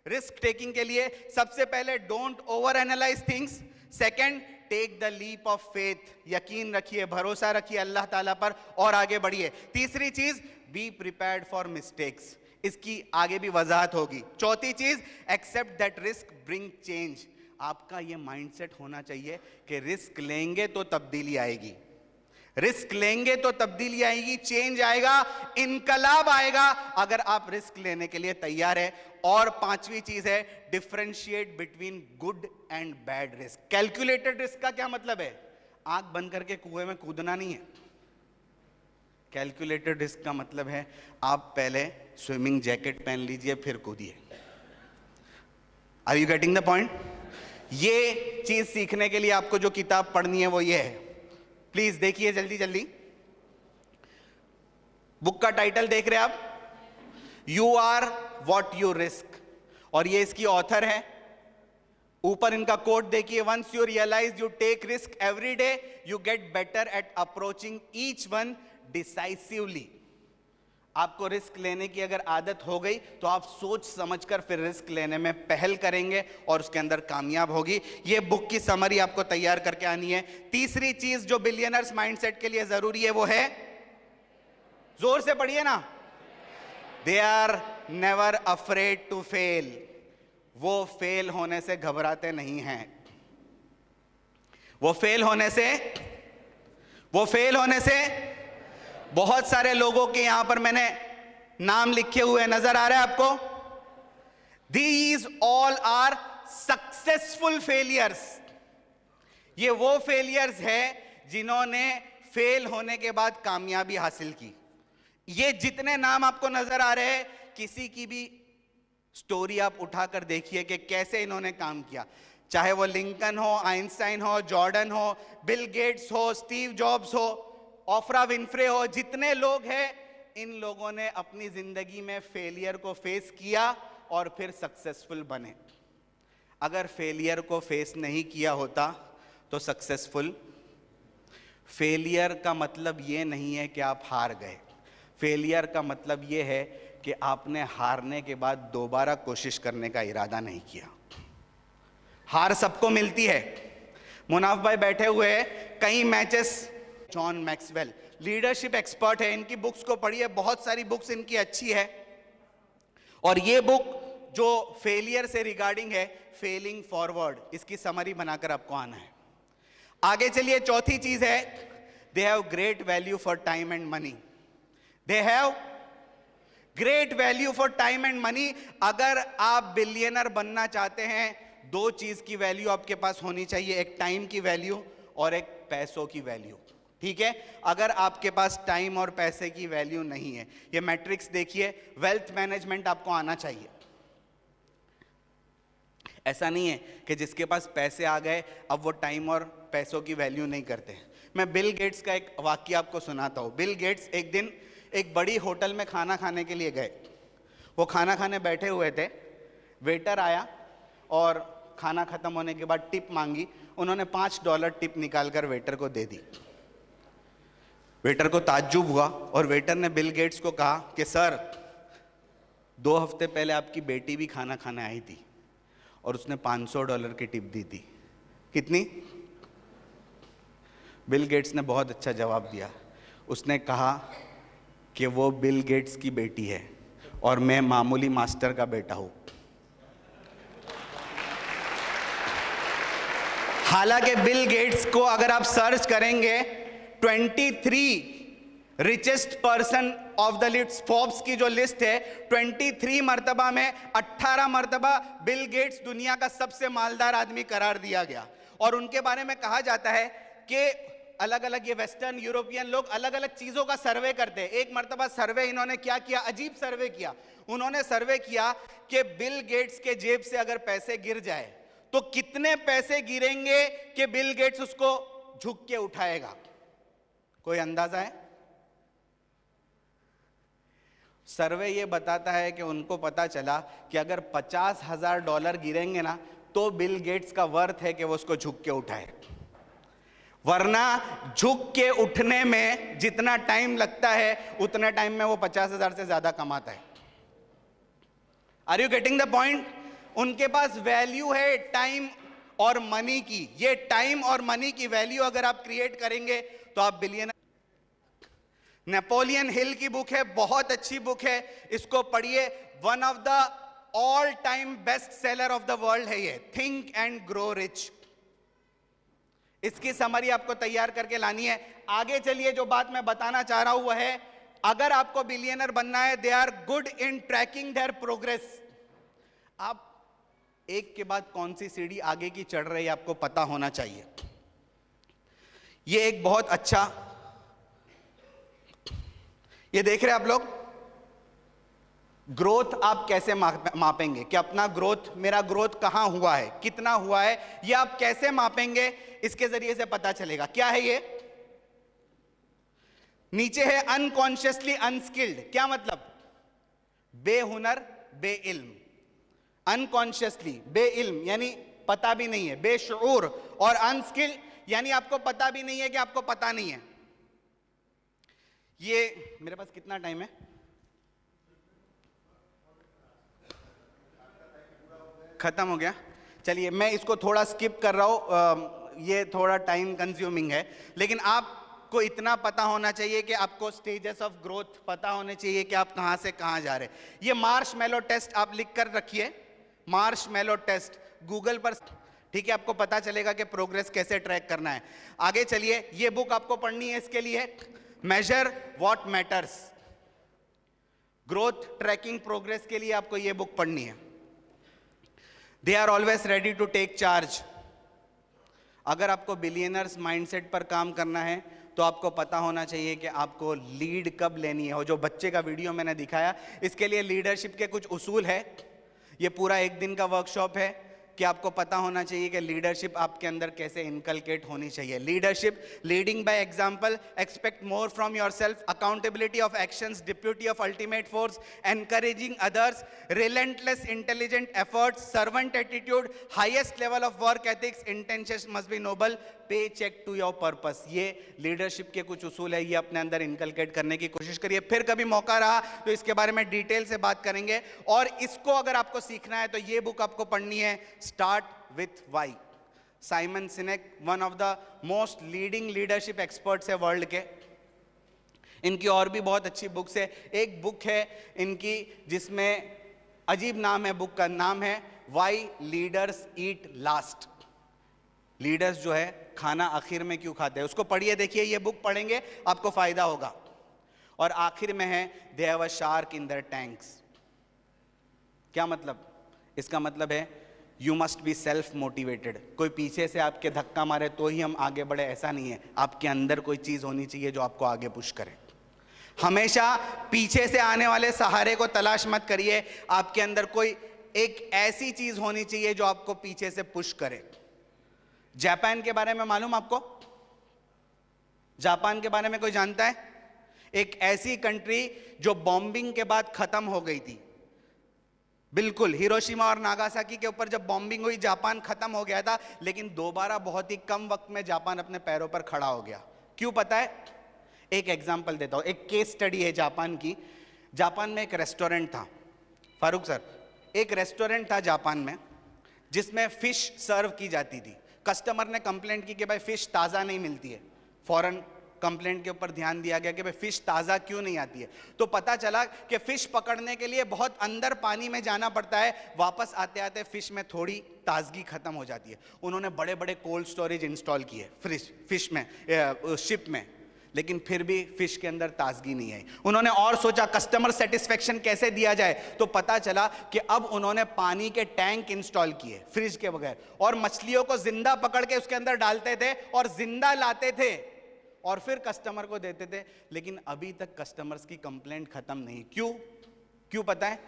रिस्क टेकिंग के लिए। सबसे पहले don't over analyse things. Second, take the leap of faith. यकीन रखिए, भरोसा रखिए अल्लाह ताला पर और आगे बढ़िए। तीसरी चीज, बी प्रिपेयर्ड फॉर मिस्टेक्स। इसकी आगे भी वजाहत होगी। चौथी चीज, accept that risk bring change. आपका ये माइंडसेट होना चाहिए कि रिस्क लेंगे तो तब्दीली आएगी, रिस्क लेंगे तो तब्दीली आएगी, चेंज आएगा, इनकलाब आएगा अगर आप रिस्क लेने के लिए तैयार है। और 5वीं चीज है, differentiate between good and bad risk. Calculated risk का क्या मतलब है? आंख बंद करके कुएं में कूदना नहीं है। कैलकुलेटेड रिस्क का मतलब है आप पहले स्विमिंग जैकेट पहन लीजिए फिर कूदिए। Are you getting the point? ये चीज सीखने के लिए आपको जो किताब पढ़नी है वो ये है। प्लीज देखिए जल्दी जल्दी। बुक का टाइटल देख रहे हैं आप, you are what you risk, और ये इसकी ऑथर है। ऊपर इनका कोट देखिए, once you realise you take risk every day you get better at approaching each one decisively. आपको रिस्क लेने की अगर आदत हो गई तो आप सोच समझकर फिर रिस्क लेने में पहल करेंगे और उसके अंदर कामयाब होगी। ये बुक की समरी आपको तैयार करके आनी है। तीसरी चीज जो बिलियनर्स माइंडसेट के लिए जरूरी है वो है, जोर से पढ़िए ना, they are never afraid to fail. वो फेल होने से घबराते नहीं हैं। वो फेल होने से बहुत सारे लोगों के यहां पर मैंने नाम लिखे हुए नजर आ रहा है आपको। These all are successful failures। ये वो फेलियर्स है जिन्होंने फेल होने के बाद कामयाबी हासिल की। ये जितने नाम आपको नजर आ रहे हैं, किसी की भी स्टोरी आप उठाकर देखिए कि कैसे इन्होंने काम किया। चाहे वो लिंकन हो, आइंस्टाइन हो, जॉर्डन हो, बिल गेट्स हो, स्टीव जॉब्स हो, ऑफ्रा विनफ्रे हो, जितने लोग हैं, इन लोगों ने अपनी जिंदगी में फेलियर को फेस किया और फिर सक्सेसफुल बने। अगर फेलियर को फेस नहीं किया होता तो सक्सेसफुल। फेलियर का मतलब ये नहीं है कि आप हार गए। फेलियर का मतलब ये है कि आपने हारने के बाद दोबारा कोशिश करने का इरादा नहीं किया। हार सबको मिलती है। मुनाफ भाई बैठे हुए हैं, कई matches. John Maxwell leadership expert है, इनकी बुक्स को पढ़िए, बहुत सारी बुक्स इनकी अच्छी है। और ये बुक जो फेलियर से रिगार्डिंग है, फेलिंग फॉरवर्ड, इसकी समरी बनाकर आपको आना है। आगे चलिए, चौथी चीज है, they have great value for time and money. They have great value for time and money. अगर आप बिलियनर बनना चाहते हैं, दो चीज की वैल्यू आपके पास होनी चाहिए, एक टाइम की वैल्यू और एक पैसों की वैल्यू। ठीक है, अगर आपके पास टाइम और पैसे की वैल्यू नहीं है, ये मैट्रिक्स देखिए, वेल्थ मैनेजमेंट आपको आना चाहिए। ऐसा नहीं है कि जिसके पास पैसे आ गए अब वो टाइम और पैसों की वैल्यू नहीं करते। मैं बिल गेट्स का एक वाक्य आपको सुनाता हूं। बिल गेट्स एक दिन एक बड़ी होटल में खाना खाने के लिए गए। वो खाना खाने बैठे हुए थे, वेटर आया और खाना खत्म होने के बाद टिप मांगी। उन्होंने $5 टिप निकालकर वेटर को दे दी। वेटर को ताज्जुब हुआ और वेटर ने बिल गेट्स को कहा कि सर, 2 हफ्ते पहले आपकी बेटी भी खाना खाने आई थी और उसने $500 की टिप दी थी। कितनी? बिल गेट्स ने बहुत अच्छा जवाब दिया। उसने कहा कि वो बिल गेट्स की बेटी है और मैं मामूली मास्टर का बेटा हूं। हालांकि बिल गेट्स को अगर आप सर्च करेंगे, 23 richest person of the list, Forbes की जो लिस्ट है, 23 मर्तबा में 18 मर्तबा बिल गेट्स दुनिया का सबसे मालदार आदमी करार दिया गया। और उनके बारे में कहा जाता है कि अलग अलग ये वेस्टर्न यूरोपियन लोग अलग अलग चीजों का सर्वे करते हैं। एक मर्तबा सर्वे इन्होंने क्या किया, अजीब सर्वे किया। उन्होंने सर्वे किया कि बिल गेट्स के जेब से अगर पैसे गिर जाए तो कितने पैसे गिरेंगे कि बिल गेट्स उसको झुक के उठाएगा। कोई अंदाजा है? सर्वे ये बताता है कि उनको पता चला कि अगर $50,000 गिरेंगे ना तो बिल गेट्स का वर्थ है कि वो उसको झुक के उठाए। वरना झुक के उठने में जितना टाइम लगता है उतने टाइम में वो 50,000 से ज्यादा कमाता है। Are you getting the point? उनके पास वैल्यू है टाइम और मनी की। ये टाइम और मनी की वैल्यू अगर आप क्रिएट करेंगे तो आप बिलियनर। नेपोलियन हिल की बुक है, बहुत अच्छी बुक है, इसको पढ़िए। One of the all time best seller of the world है ये, थिंक एंड ग्रो रिच। इसकी समरी आपको तैयार करके लानी है। आगे चलिए, जो बात मैं बताना चाह रहा हूं वह है, अगर आपको बिलियनर बनना है, they are good in tracking their progress. आप एक के बाद कौन सी सीढ़ी आगे की चढ़ रही है आपको पता होना चाहिए। ये एक बहुत अच्छा, ये देख रहे हैं आप लोग, ग्रोथ आप कैसे मापेंगे कि अपना ग्रोथ, मेरा ग्रोथ कहां हुआ है, कितना हुआ है, ये आप कैसे मापेंगे, इसके जरिए से पता चलेगा। क्या है ये? नीचे है अनकॉन्शियसली अनस्किल्ड। क्या मतलब? बेहुनर, बेइल्म। अनकॉन्शियसली, बेइल्म यानी पता भी नहीं है, बेशऊर। और अनस्किल्ड यानी आपको पता भी नहीं है कि आपको पता नहीं है। ये मेरे पास कितना टाइम है? खत्म हो गया। चलिए, मैं इसको थोड़ा स्किप कर रहा हूं, ये थोड़ा टाइम कंज्यूमिंग है, लेकिन आप आपको इतना पता होना चाहिए कि आपको स्टेजेस ऑफ ग्रोथ पता होने चाहिए कि आप कहां से कहां जा रहे हैं। ये मार्शमैलो टेस्ट आप लिख कर रखिए, मार्शमैलो टेस्ट गूगल पर, ठीक है, आपको पता चलेगा कि प्रोग्रेस कैसे ट्रैक करना है। आगे चलिए, ये बुक आपको पढ़नी है, इसके लिए measure what matters, growth tracking progress के लिए आपको ये बुक पढ़नी है। They are always ready to take charge. अगर आपको बिलियनर्स माइंडसेट पर काम करना है तो आपको पता होना चाहिए कि आपको लीड कब लेनी है। और जो बच्चे का वीडियो मैंने दिखाया, इसके लिए लीडरशिप के कुछ उसूल है। ये पूरा एक दिन का वर्कशॉप है कि आपको पता होना चाहिए कि लीडरशिप आपके अंदर कैसे इनकलकेट होनी चाहिए। Leadership, leading by example, expect more from yourself, accountability of actions, duty of ultimate force, encouraging others, relentless intelligent efforts, servant attitude, highest level of work ethics, intentions must be noble, pay check to your purpose. ये leadership के कुछ उसूल है, ये अपने अंदर inculcate करने की कोशिश करिए। फिर कभी मौका रहा तो इसके बारे में डिटेल से बात करेंगे। और इसको अगर आपको सीखना है तो ये बुक आपको पढ़नी है, start with why. Simon Sinek one of the most leading leadership experts है वर्ल्ड के। इनकी और भी बहुत अच्छी बुक्स है। एक बुक है इनकी जिसमें अजीब नाम है, बुक का नाम है वाई लीडर्स ईट लास्ट। लीडर्स जो है खाना आखिर में क्यों खाते हैं, उसको पढ़िए, देखिए, ये बुक पढ़ेंगे आपको फायदा होगा। और आखिर में है they have a shark in their tanks. क्या मतलब? इसका मतलब है you must be self motivated. कोई पीछे से आपके धक्का मारे तो ही हम आगे बढ़े, ऐसा नहीं है। आपके अंदर कोई चीज होनी चाहिए जो आपको आगे पुश करे। हमेशा पीछे से आने वाले सहारे को तलाश मत करिए, आपके अंदर कोई एक ऐसी चीज होनी चाहिए जो आपको पीछे से पुश करे। जापान के बारे में मालूम आपको? जापान के बारे में कोई जानता है? एक ऐसी कंट्री जो बॉम्बिंग के बाद खत्म हो गई थी, बिल्कुल। हिरोशिमा और नागासाकी के ऊपर जब बॉम्बिंग हुई, जापान खत्म हो गया था, लेकिन दोबारा बहुत ही कम वक्त में जापान अपने पैरों पर खड़ा हो गया। क्यों पता है? एक एग्जाम्पल देता हूं, एक केस स्टडी है जापान की। जापान में एक रेस्टोरेंट था, फारूक सर, एक रेस्टोरेंट था जापान में जिसमें फिश सर्व की जाती थी। कस्टमर ने कंप्लेंट की कि भाई फिश ताज़ा नहीं मिलती है। फौरन कंप्लेंट के ऊपर ध्यान दिया गया कि भाई फिश ताज़ा क्यों नहीं आती है। तो पता चला कि फिश पकड़ने के लिए बहुत अंदर पानी में जाना पड़ता है, वापस आते आते फिश में थोड़ी ताजगी खत्म हो जाती है। उन्होंने बड़े बड़े कोल्ड स्टोरेज इंस्टॉल किए फिश में, शिप में, लेकिन फिर भी फिश के अंदर ताजगी नहीं आई। उन्होंने और सोचा कस्टमर सेटिस्फेक्शन कैसे दिया जाए, तो पता चला कि अब उन्होंने पानी के टैंक इंस्टॉल किए फ्रिज के बगैर, और मछलियों को जिंदा पकड़ के उसके अंदर डालते थे और जिंदा लाते थे और फिर कस्टमर को देते थे। लेकिन अभी तक कस्टमर्स की कंप्लेंट खत्म नहीं। क्यों पता है?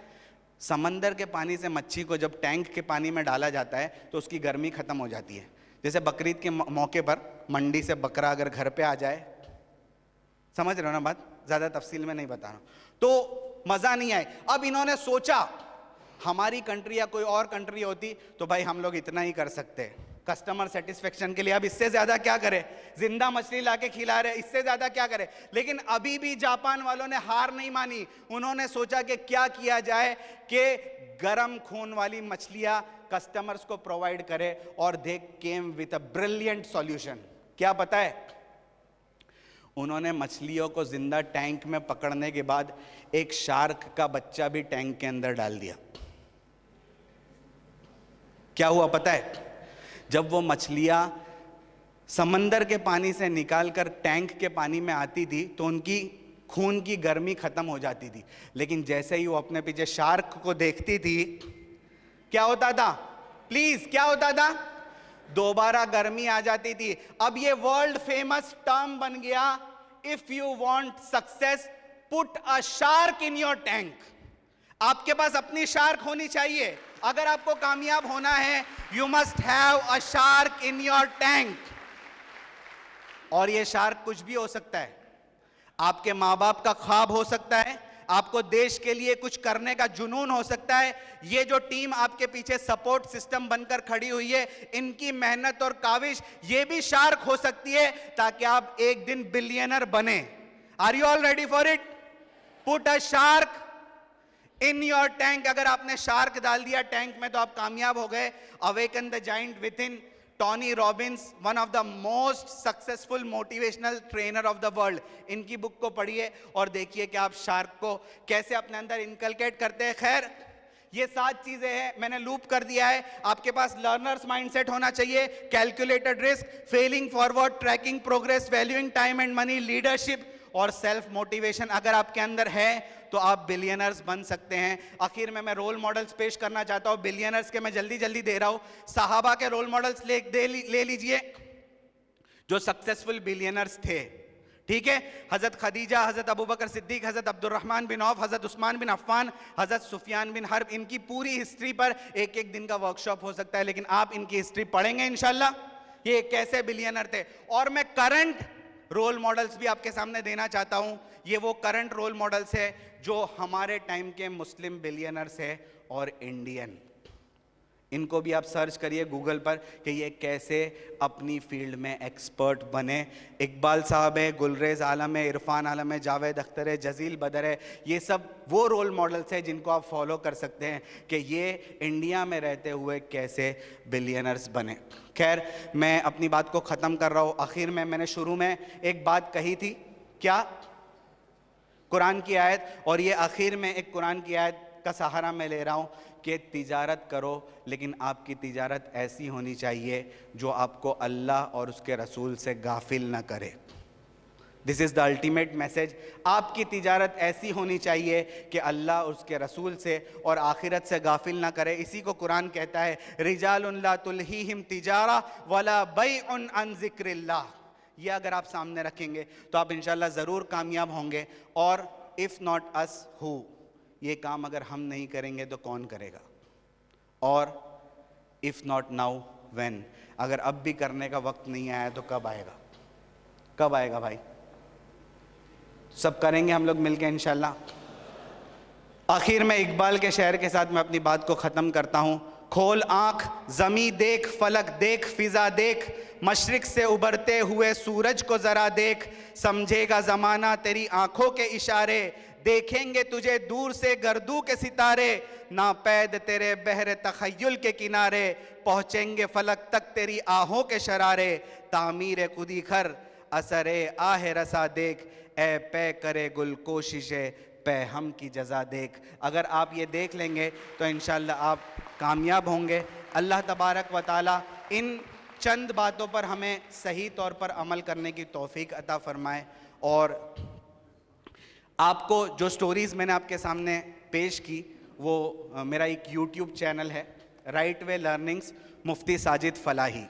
समंदर के पानी से मच्छी को जब टैंक के पानी में डाला जाता है तो उसकी गर्मी खत्म हो जाती है। जैसे बकरीद के मौके पर मंडी से बकरा अगर घर पे आ जाए, समझ रहे हो ना बात, ज्यादा तफसील में नहीं बता रहा, तो मजा नहीं आए। अब इन्होंने सोचा हमारी कंट्री या कोई और कंट्री होती तो भाई हम लोग इतना ही कर सकते हैं कस्टमर सेटिस्फेक्शन के लिए, अब इससे ज्यादा क्या करे, जिंदा मछली लाके खिला रहे, इससे ज्यादा क्या करे। लेकिन अभी भी जापान वालों ने हार नहीं मानी। उन्होंने सोचा कि क्या किया जाए कि गरम खून वाली मछलियां कस्टमर्स को प्रोवाइड करे, और they came with a brilliant solution. क्या पता है? उन्होंने मछलियों को जिंदा टैंक में पकड़ने के बाद एक शार्क का बच्चा भी टैंक के अंदर डाल दिया। क्या हुआ पता है? जब वो मछलियां समंदर के पानी से निकालकर टैंक के पानी में आती थी तो उनकी खून की गर्मी खत्म हो जाती थी, लेकिन जैसे ही वो अपने पीछे शार्क को देखती थी, क्या होता था? प्लीज, क्या होता था? दोबारा गर्मी आ जाती थी। अब ये वर्ल्ड फेमस टर्म बन गया, if you want success put a shark in your tank. आपके पास अपनी शार्क होनी चाहिए। अगर आपको कामयाब होना है, you must have a shark in your tank. और ये शार्क कुछ भी हो सकता है। आपके मां बाप का ख्वाब हो सकता है, आपको देश के लिए कुछ करने का जुनून हो सकता है। ये जो टीम आपके पीछे सपोर्ट सिस्टम बनकर खड़ी हुई है, इनकी मेहनत और काविश ये भी शार्क हो सकती है ताकि आप एक दिन बिलियनर बने। Are you all ready for it? Put a shark in your tank. अगर आपने शार्क डाल दिया टैंक में तो आप कामयाब हो गए। Awaken the giant within, Tony Robbins, one of the most successful motivational trainer of the world, इनकी बुक को पढ़िए और देखिए कि आप शार्क को कैसे अपने अंदर इनकलकेट करते हैं। खैर, ये 7 चीजें हैं, मैंने लूप कर दिया है। आपके पास लर्नर्स माइंडसेट होना चाहिए, calculated risk, failing forward, tracking progress, valuing time and money, leadership और सेल्फ मोटिवेशन अगर आपके अंदर है तो आप बिलियनर्स बन सकते हैं। आखिर में मैं रोल मॉडल्स पेश करना चाहता हूं बिलियनर्स के, मैं जल्दी जल्दी दे रहा हूं। सहाबा के रोल मॉडल्स ले लीजिए जो सक्सेसफुल बिलियनर्स थे, ठीक है। हजरत खदीजा, हजरत अबू बकर सिद्दीक, हजरत Abdurrahman bin of, Hazrat Usman bin Affan, Hazrat Sufiyan bin herb, इनकी पूरी हिस्ट्री पर एक एक दिन का वर्कशॉप हो सकता है, लेकिन आप इनकी हिस्ट्री पढ़ेंगे इंशाल्लाह, ये कैसे बिलियनर थे। और मैं करंट रोल मॉडल्स भी आपके सामने देना चाहता हूं। ये वो करंट रोल मॉडल्स है जो हमारे टाइम के मुस्लिम बिलियनर्स है और इंडियन, इनको भी आप सर्च करिए गूगल पर कि ये कैसे अपनी फील्ड में एक्सपर्ट बने। इकबाल साहब है, गुलरेज आलम है, इरफान आलम है, जावेद अख्तर है, जजील बदर है, ये सब वो रोल मॉडल्स हैं जिनको आप फॉलो कर सकते हैं कि ये इंडिया में रहते हुए कैसे बिलियनर्स बने। खैर, मैं अपनी बात को ख़त्म कर रहा हूँ। आखिर में मैंने शुरू में एक बात कही थी, क्या? कुरान की आयत, और ये आखिर में एक कुरान की आयत का सहारा मैं ले रहा हूँ कि तिजारत करो, लेकिन आपकी तिजारत ऐसी होनी चाहिए जो आपको अल्लाह और उसके रसूल से गाफिल ना करे। This is the ultimate message. आपकी तिजारत ऐसी होनी चाहिए कि अल्लाह और उसके रसूल से और आखिरत से गाफिल ना करे। इसी को कुरान कहता है, रिजालुन ला तुल्हीहिम तिजारा वला बैउन अन ज़िक्रिल्लाह। ये अगर आप सामने रखेंगे तो आप इंशाल्लाह ज़रूर कामयाब होंगे। और इफ़ नॉट अस हु, ये काम अगर हम नहीं करेंगे तो कौन करेगा? और इफ़ नॉट नाउ व्हेन, अगर अब भी करने का वक्त नहीं आया तो कब आएगा? कब आएगा भाई? सब करेंगे हम लोग मिलके इंशाल्लाह। आखिर में इकबाल के शेर के साथ मैं अपनी बात को ख़त्म करता हूँ। खोल आँख, ज़मी देख, फलक देख, फ़िज़ा देख, मशरिक़ से उभरते हुए सूरज को ज़रा देख, समझेगा ज़माना तेरी आँखों के इशारे, देखेंगे तुझे दूर से गर्दू के सितारे, नापैद तेरे बहरे तखय्युल के किनारे, पहुँचेंगे फलक तक तेरी आहों के शरारे, तामीर खुदी खर असरे आहे रसा देख, ए पे करे गुल कोशिशे पे हम की जजा देख। अगर आप ये देख लेंगे तो इंशाल्लाह आप कामयाब होंगे। अल्लाह तबारक व ताला इन चंद बातों पर हमें सही तौर पर अमल करने की तौफीक अता फरमाए। और आपको जो स्टोरीज़ मैंने आपके सामने पेश की वो मेरा एक यूट्यूब चैनल है, राइट वे लर्निंग्स मुफ्ती साजिद फलाही,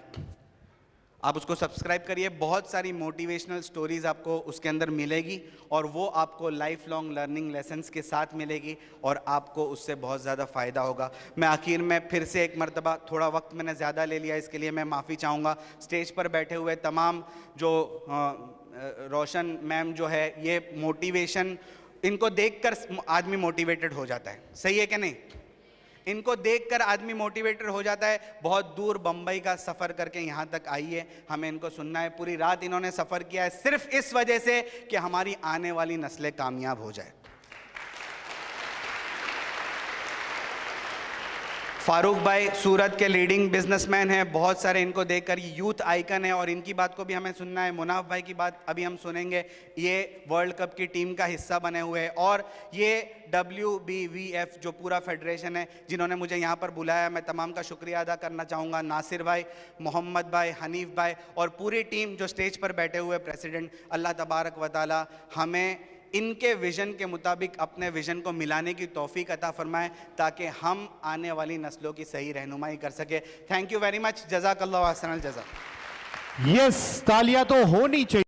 आप उसको सब्सक्राइब करिए। बहुत सारी मोटिवेशनल स्टोरीज़ आपको उसके अंदर मिलेगी और वो आपको लाइफ लॉन्ग लर्निंग लेसन्स के साथ मिलेगी और आपको उससे बहुत ज़्यादा फ़ायदा होगा। मैं आखिर में फिर से एक मरतबा, थोड़ा वक्त मैंने ज़्यादा ले लिया, इसके लिए मैं माफ़ी चाहूँगा। स्टेज पर बैठे हुए तमाम जो रोशन मैम जो है, ये मोटिवेशन, इनको देखकर आदमी मोटिवेटेड हो जाता है, सही है कि नहीं? इनको देखकर आदमी मोटिवेटेड हो जाता है। बहुत दूर बम्बई का सफ़र करके यहाँ तक आई है, हमें इनको सुनना है। पूरी रात इन्होंने सफ़र किया है सिर्फ इस वजह से कि हमारी आने वाली नस्लें कामयाब हो जाए। फारूक भाई सूरत के लीडिंग बिजनेसमैन हैं, बहुत सारे इनको देखकर ये यूथ आइकन है और इनकी बात को भी हमें सुनना है। मुनाफ भाई की बात अभी हम सुनेंगे, ये वर्ल्ड कप की टीम का हिस्सा बने हुए हैं। और ये WBVF जो पूरा फेडरेशन है, जिन्होंने मुझे यहाँ पर बुलाया, मैं तमाम का शुक्रिया अदा करना चाहूँगा। नासिर भाई, मोहम्मद भाई, हनीफ भाई और पूरी टीम जो स्टेज पर बैठे हुए प्रेसिडेंट, अल्लाह तबारक व ताला हमें इनके विज़न के मुताबिक अपने विज़न को मिलाने की तौफीक अता फरमाए ताकि हम आने वाली नस्लों की सही रहनुमाई कर सके। थैंक यू वेरी मच, जज़ाकल्लाहु अहसनल जज़ा। यस, तालियां तो होनी चाहिए।